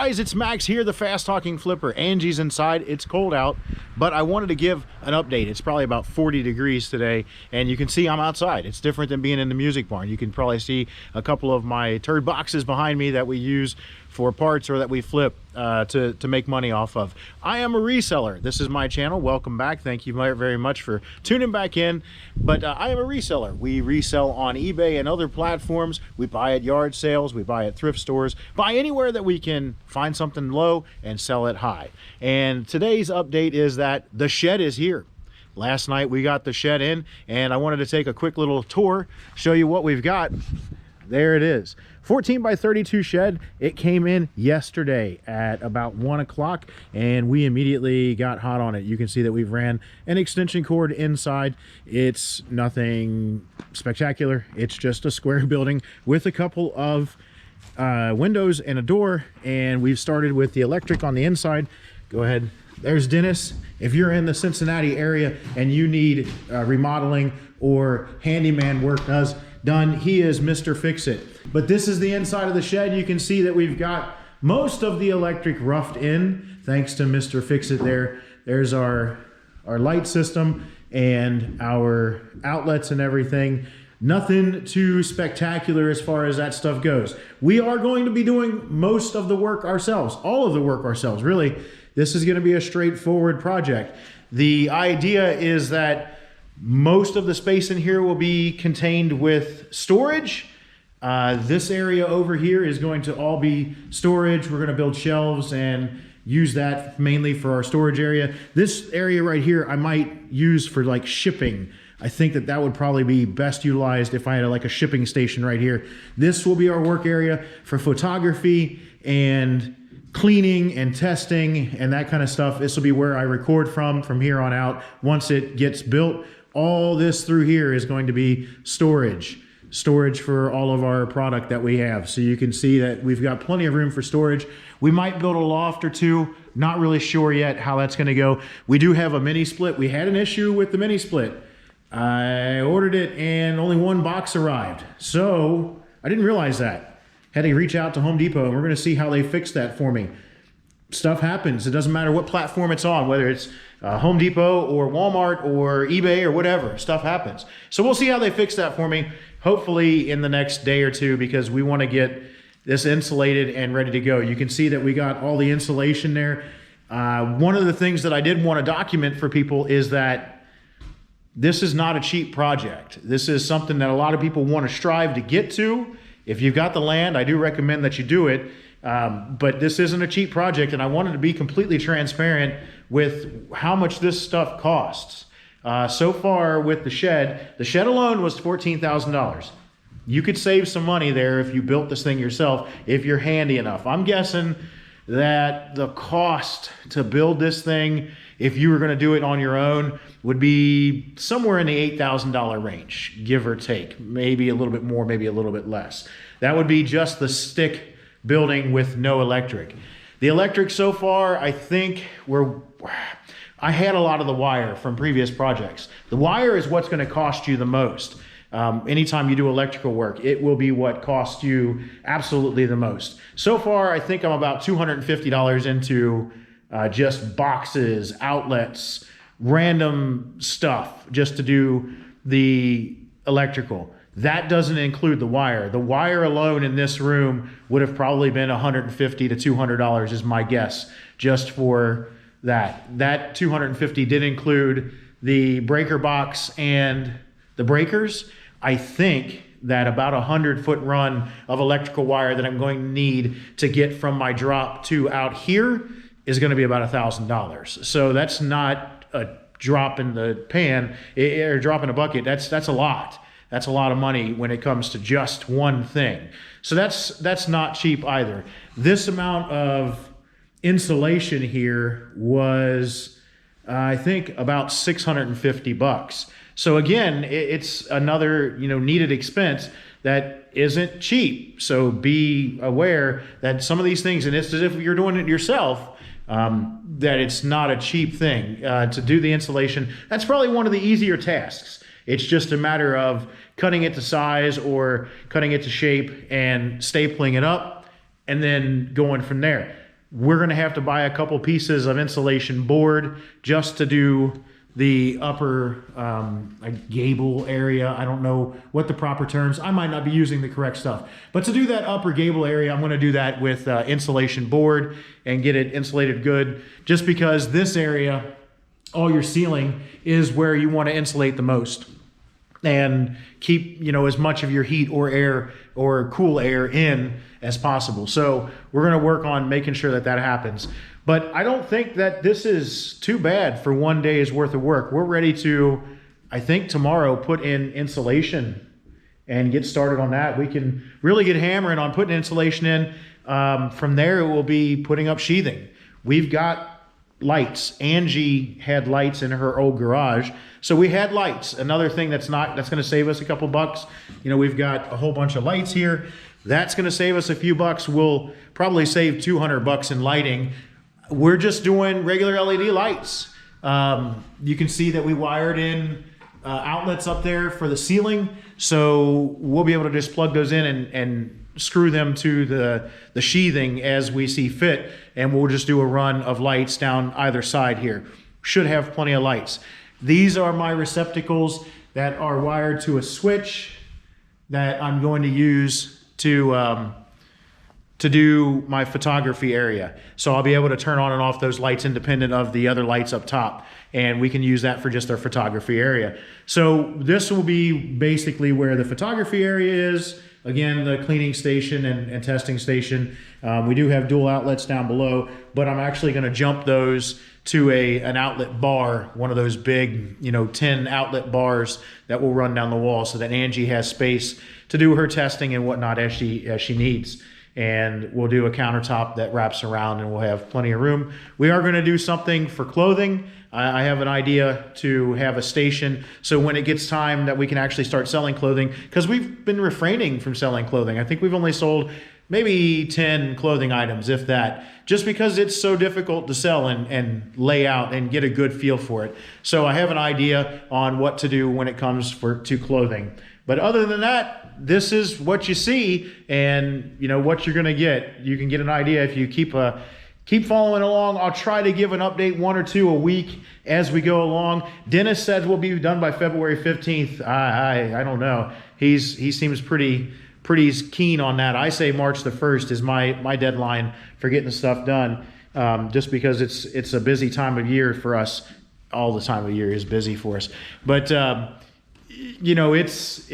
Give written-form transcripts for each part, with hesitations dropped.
guys, it's Max here, the fast talking flipper. Angie's inside. It's cold out, but I wanted to give an update. It's probably about 40 degrees today, and you can see I'm outside. It's different than being in the music barn. You can probably see a couple of my turd boxes behind me that we use for parts or that we flip to make money off of. I am a reseller. This is my channel. Welcome back. Thank you very much for tuning back in. But I am a reseller. We resell on eBay and other platforms. We buy at yard sales. We buy at thrift stores. Buy anywhere that we can find something low and sell it high. And today's update is that the shed is here. Last night we got the shed in, and I wanted to take a quick little tour, show you what we've got. There it is. 14 by 32 shed. It came in yesterday at about 1 o'clock, and we immediately got hot on it. You can see that we've ran an extension cord inside. It's nothing spectacular. It's just a square building with a couple of windows and a door, and we've started with the electric on the inside. Go ahead. There's Dennis. If you're in the Cincinnati area and you need remodeling or handyman work done, he is Mr. Fix-It. But this is the inside of the shed. You can see that we've got most of the electric roughed in, thanks to Mr. Fix-It there. There's our light system and our outlets and everything. Nothing too spectacular as far as that stuff goes. We are going to be doing most of the work ourselves, all of the work ourselves, really. This is going to be a straightforward project. The idea is that most of the space in here will be contained with storage. This area over here is going to all be storage. We're going to build shelves and use that mainly for our storage area. This area right here I might use for like shipping. I think that would probably be best utilized if I had like a shipping station right here. This will be our work area for photography and cleaning and testing and that kind of stuff. This will be where I record from here on out. Once it gets built, all this through here is going to be storage for all of our product that we have. So you can see that we've got plenty of room for storage. We might build a loft or two. Not really sure yet how that's going to go. We do have a mini split. We had an issue with the mini split. I ordered it and only one box arrived. So I didn't realize that. Had to reach out to Home Depot, and we're going to see how they fix that for me. Stuff happens. It doesn't matter what platform it's on, whether it's Home Depot or Walmart or eBay or whatever. Stuff happens. So we'll see how they fix that for me, hopefully in the next day or two, because we want to get this insulated and ready to go. You can see that we got all the insulation there. One of the things that I did want to document for people is that this is not a cheap project. This is something that a lot of people want to strive to get to. If you've got the land, I do recommend that you do it. But this isn't a cheap project, and I wanted to be completely transparent with how much this stuff costs. So far with the shed alone was $14,000. You could save some money there if you built this thing yourself, if you're handy enough. I'm guessing that the cost to build this thing, if you were going to do it on your own, would be somewhere in the $8,000 range, give or take. Maybe a little bit more, maybe a little bit less. That would be just the stick building with no electric. The electric so far, I think I had a lot of the wire from previous projects. The wire is what's going to cost you the most. Anytime you do electrical work, it will be what costs you absolutely the most. So far, I think I'm about $250 into just boxes, outlets, random stuff just to do the electrical. That doesn't include the wire. The wire alone in this room would have probably been $150 to $200 is my guess, just for that. That $250 did include the breaker box and the breakers. I think that about 100-foot run of electrical wire that I'm going to need to get from my drop to out here is going to be about $1,000. So that's not a drop in the pan or drop in a bucket. That's a lot. That's a lot of money when it comes to just one thing. So that's not cheap either. This amount of insulation here was, I think, about $650. So again, it's another needed expense that isn't cheap. So be aware that some of these things, and it's as if you're doing it yourself, that it's not a cheap thing to do the insulation. That's probably one of the easier tasks. It's just a matter of cutting it to size or cutting it to shape and stapling it up and then going from there. We're going to have to buy a couple pieces of insulation board just to do the upper like gable area. I don't know what the proper terms, I might not be using the correct stuff, but to do that upper gable area, I'm going to do that with insulation board and get it insulated good, just because this area, all your ceiling, is where you want to insulate the most and keep, you know, as much of your heat or air or cool air in as possible. So we're going to work on making sure that that happens. But I don't think that this is too bad for one day's worth of work. We're ready to, I think tomorrow, put in insulation and get started on that. We can really get hammering on putting insulation in. From there, it will be putting up sheathing. We've got lights. Angie had lights in her old garage, so we had lights. Another thing that's going to save us a couple bucks. You know, we've got a whole bunch of lights here. That's going to save us a few bucks. We'll probably save 200 bucks in lighting. We're just doing regular LED lights. You can see that we wired in outlets up there for the ceiling, so we'll be able to just plug those in and screw them to the sheathing as we see fit, and we'll just do a run of lights down either side here. Should have plenty of lights. These are my receptacles that are wired to a switch that I'm going to use to do my photography area. So I'll be able to turn on and off those lights independent of the other lights up top, and we can use that for just our photography area. So this will be basically where the photography area is. Again, the cleaning station and testing station. We do have dual outlets down below, but I'm actually going to jump those to an outlet bar, one of those big, you know, 10 outlet bars that will run down the wall, so that Angie has space to do her testing and whatnot as she needs. And we'll do a countertop that wraps around, and we'll have plenty of room. We are going to do something for clothing. I have an idea to have a station, so when it gets time that we can actually start selling clothing, because we've been refraining from selling clothing. I think we've only sold maybe 10 clothing items, if that, just because it's so difficult to sell and lay out and get a good feel for it. So I have an idea on what to do when it comes to clothing. But other than that, this is what you see, and you know what you're going to get. You can get an idea if you keep following along. I'll try to give an update, 1 or 2 a week as we go along. Dennis says we'll be done by February 15th. I don't know. He seems pretty keen on that. I say March the 1st is my deadline for getting stuff done, just because it's a busy time of year for us. All the time of year is busy for us, but you know, it's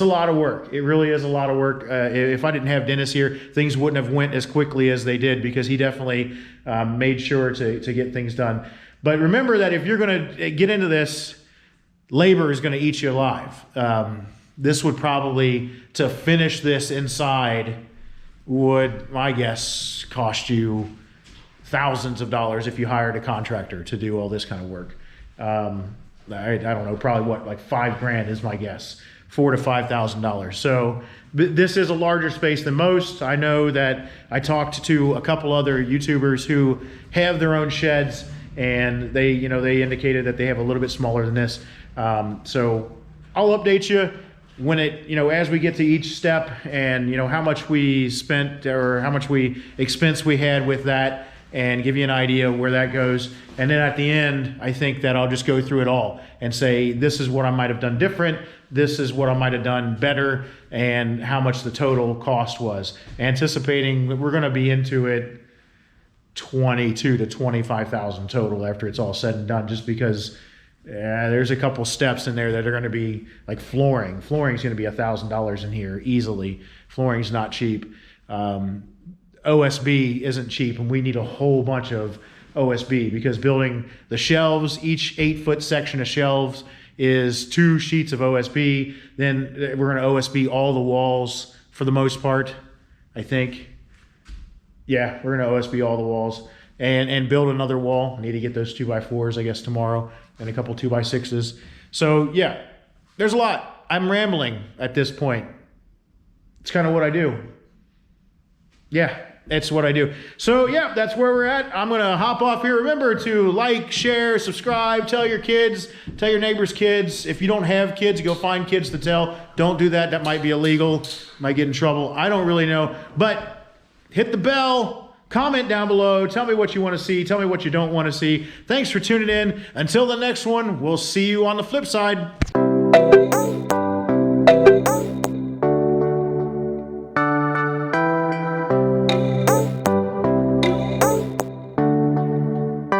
a lot of work. It really is a lot of work. If I didn't have Dennis here, things wouldn't have went as quickly as they did, because he definitely made sure to get things done. But remember that if you're going to get into this, labor is going to eat you alive. This would probably, to finish this inside, would, my guess, cost you thousands of dollars if you hired a contractor to do all this kind of work. I don't know, probably what, like $5,000 is my guess, $4,000 to $5,000. So this is a larger space than most. I know that I talked to a couple other YouTubers who have their own sheds, and they indicated that they have a little bit smaller than this. So I'll update you when as we get to each step, and how much we spent or how much expense we had with that, and give you an idea of where that goes. And then at the end, I think that I'll just go through it all and say, this is what I might have done different, this is what I might have done better, and how much the total cost was. Anticipating that we're gonna be into it $22,000 to $25,000 total after it's all said and done, just because there's a couple steps in there that are gonna be like flooring. Flooring's gonna be $1,000 in here easily. Flooring's not cheap. OSB isn't cheap, and we need a whole bunch of OSB, because building the shelves, each 8-foot section of shelves is 2 sheets of OSB. Then we're going to OSB all the walls for the most part, I think. Yeah, we're going to OSB all the walls and build another wall. I need to get those 2x4s, I guess, tomorrow, and a couple 2x6s. So yeah, there's a lot. I'm rambling at this point. It's kind of what I do. Yeah, that's what I do. So yeah, that's where we're at. I'm gonna hop off here. Remember to like, share, subscribe, tell your kids, tell your neighbors' kids. If you don't have kids, go find kids to tell. Don't do that. That might be illegal. Might get in trouble. I don't really know. But hit the bell, comment down below, tell me what you want to see, tell me what you don't want to see. Thanks for tuning in. Until the next one, we'll see you on the flip side.